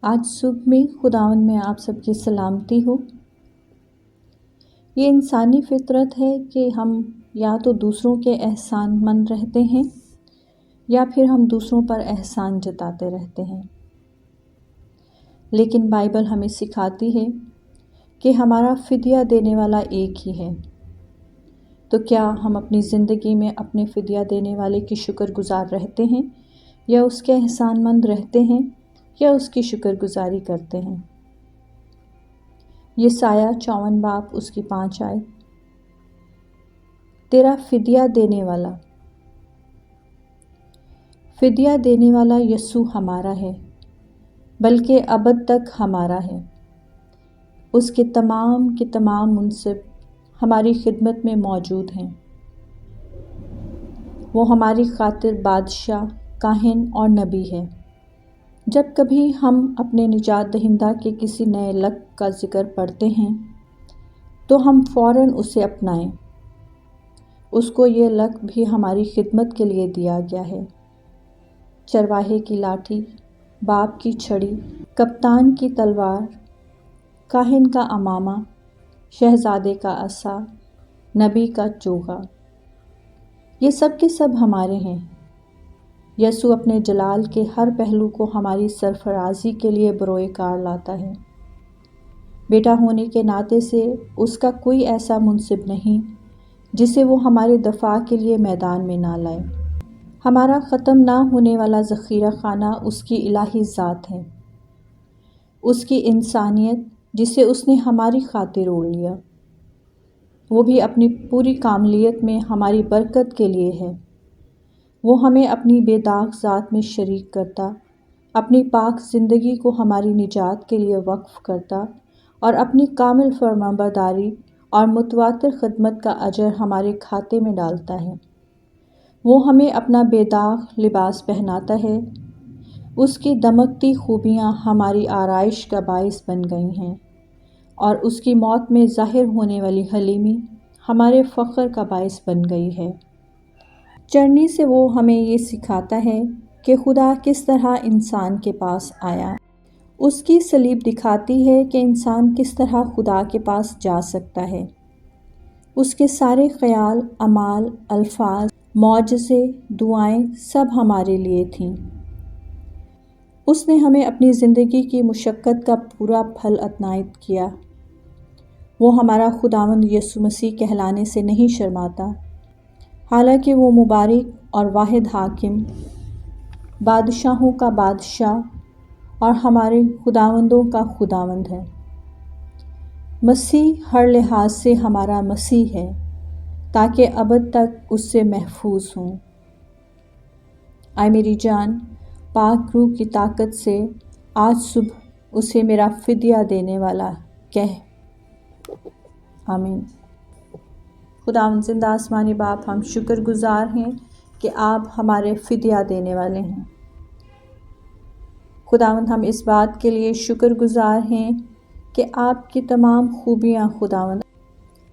آج صبح میں خداوند میں آپ سب کی سلامتی ہو۔ یہ انسانی فطرت ہے کہ ہم یا تو دوسروں کے احسان مند رہتے ہیں یا پھر ہم دوسروں پر احسان جتاتے رہتے ہیں، لیکن بائبل ہمیں سکھاتی ہے کہ ہمارا فدیہ دینے والا ایک ہی ہے۔ تو کیا ہم اپنی زندگی میں اپنے فدیہ دینے والے کی شکر گزار رہتے ہیں یا اس کے احسان مند رہتے ہیں یا اس کی شکر گزاری کرتے ہیں؟ یسایہ 54 باب اس کی 5 آیت۔ تیرا فدیہ دینے والا۔ فدیہ دینے والا یسوع ہمارا ہے، بلکہ ابد تک ہمارا ہے۔ اس کے تمام منصب ہماری خدمت میں موجود ہیں۔ وہ ہماری خاطر بادشاہ، کاہن اور نبی ہے۔ جب کبھی ہم اپنے نجات دہندہ کے کسی نئے لقب کا ذکر پڑھتے ہیں تو ہم فوراً اسے اپنائیں۔ اس کو یہ لقب بھی ہماری خدمت کے لیے دیا گیا ہے۔ چرواہے کی لاٹھی، باپ کی چھڑی، کپتان کی تلوار، کاہن کا عمامہ، شہزادے کا عصا، نبی کا چوغا، یہ سب کے سب ہمارے ہیں۔ یسوع اپنے جلال کے ہر پہلو کو ہماری سرفرازی کے لیے بروئے کار لاتا ہے۔ بیٹا ہونے کے ناطے سے اس کا کوئی ایسا منصب نہیں جسے وہ ہمارے دفاع کے لیے میدان میں نہ لائے۔ ہمارا ختم نہ ہونے والا ذخیرہ خانہ اس کی الہی ذات ہے، اس کی انسانیت جسے اس نے ہماری خاطر اوڑھ لیا، وہ بھی اپنی پوری کاملیت میں ہماری برکت کے لیے ہے۔ وہ ہمیں اپنی بے داغ ذات میں شریک کرتا، اپنی پاک زندگی کو ہماری نجات کے لیے وقف کرتا اور اپنی کامل فرمانبرداری اور متواتر خدمت کا اجر ہمارے کھاتے میں ڈالتا ہے۔ وہ ہمیں اپنا بے داغ لباس پہناتا ہے۔ اس کی دمکتی خوبیاں ہماری آرائش کا باعث بن گئی ہیں اور اس کی موت میں ظاہر ہونے والی حلیمی ہمارے فخر کا باعث بن گئی ہے۔ چرنی سے وہ ہمیں یہ سکھاتا ہے کہ خدا کس طرح انسان کے پاس آیا۔ اس کی صلیب دکھاتی ہے کہ انسان کس طرح خدا کے پاس جا سکتا ہے۔ اس کے سارے خیال، اعمال، الفاظ، معجزے، دعائیں سب ہمارے لیے تھیں۔ اس نے ہمیں اپنی زندگی کی مشقت کا پورا پھل عنایت کیا۔ وہ ہمارا خداوند یسوع مسیح کہلانے سے نہیں شرماتا، حالانکہ وہ مبارک اور واحد حاکم، بادشاہوں کا بادشاہ اور ہمارے خداوندوں کا خداوند ہے۔ مسیح ہر لحاظ سے ہمارا مسیح ہے تاکہ ابد تک اس سے محفوظ ہوں۔ اے میری جان، پاک روح کی طاقت سے آج صبح اسے میرا فدیہ دینے والا کہہ۔ آمین۔ خداوند زندہ آسمانی باپ، ہم شکر گزار ہیں کہ آپ ہمارے فدیہ دینے والے ہیں۔ خداوند ہم اس بات کے لیے شکر گزار ہیں کہ آپ کی تمام خوبیاں، خداوند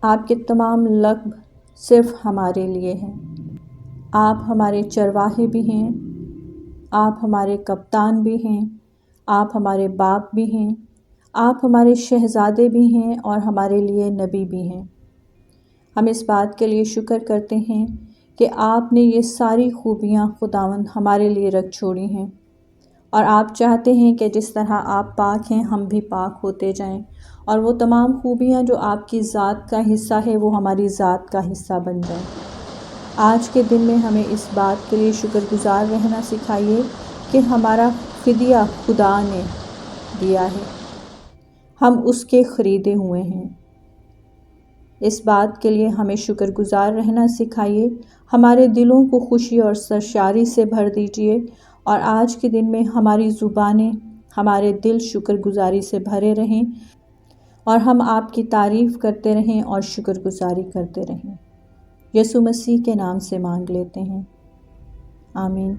آپ کے تمام لقب صرف ہمارے لیے ہیں۔ آپ ہمارے چرواہے بھی ہیں، آپ ہمارے کپتان بھی ہیں، آپ ہمارے باپ بھی ہیں، آپ ہمارے شہزادے بھی ہیں اور ہمارے لیے نبی بھی ہیں۔ ہم اس بات کے لیے شکر کرتے ہیں کہ آپ نے یہ ساری خوبیاں خداوند ہمارے لیے رکھ چھوڑی ہیں، اور آپ چاہتے ہیں کہ جس طرح آپ پاک ہیں ہم بھی پاک ہوتے جائیں، اور وہ تمام خوبیاں جو آپ کی ذات کا حصہ ہے وہ ہماری ذات کا حصہ بن جائیں۔ آج کے دن میں ہمیں اس بات کے لیے شکر گزار رہنا سکھائیے کہ ہمارا فدیہ خدا نے دیا ہے، ہم اس کے خریدے ہوئے ہیں۔ اس بات کے لیے ہمیں شکر گزار رہنا سکھائیے، ہمارے دلوں کو خوشی اور سرشاری سے بھر دیجیے، اور آج کے دن میں ہماری زبانیں، ہمارے دل شکر گزاری سے بھرے رہیں، اور ہم آپ کی تعریف کرتے رہیں اور شکر گزاری کرتے رہیں۔ یسوع مسیح کے نام سے مانگ لیتے ہیں، آمین۔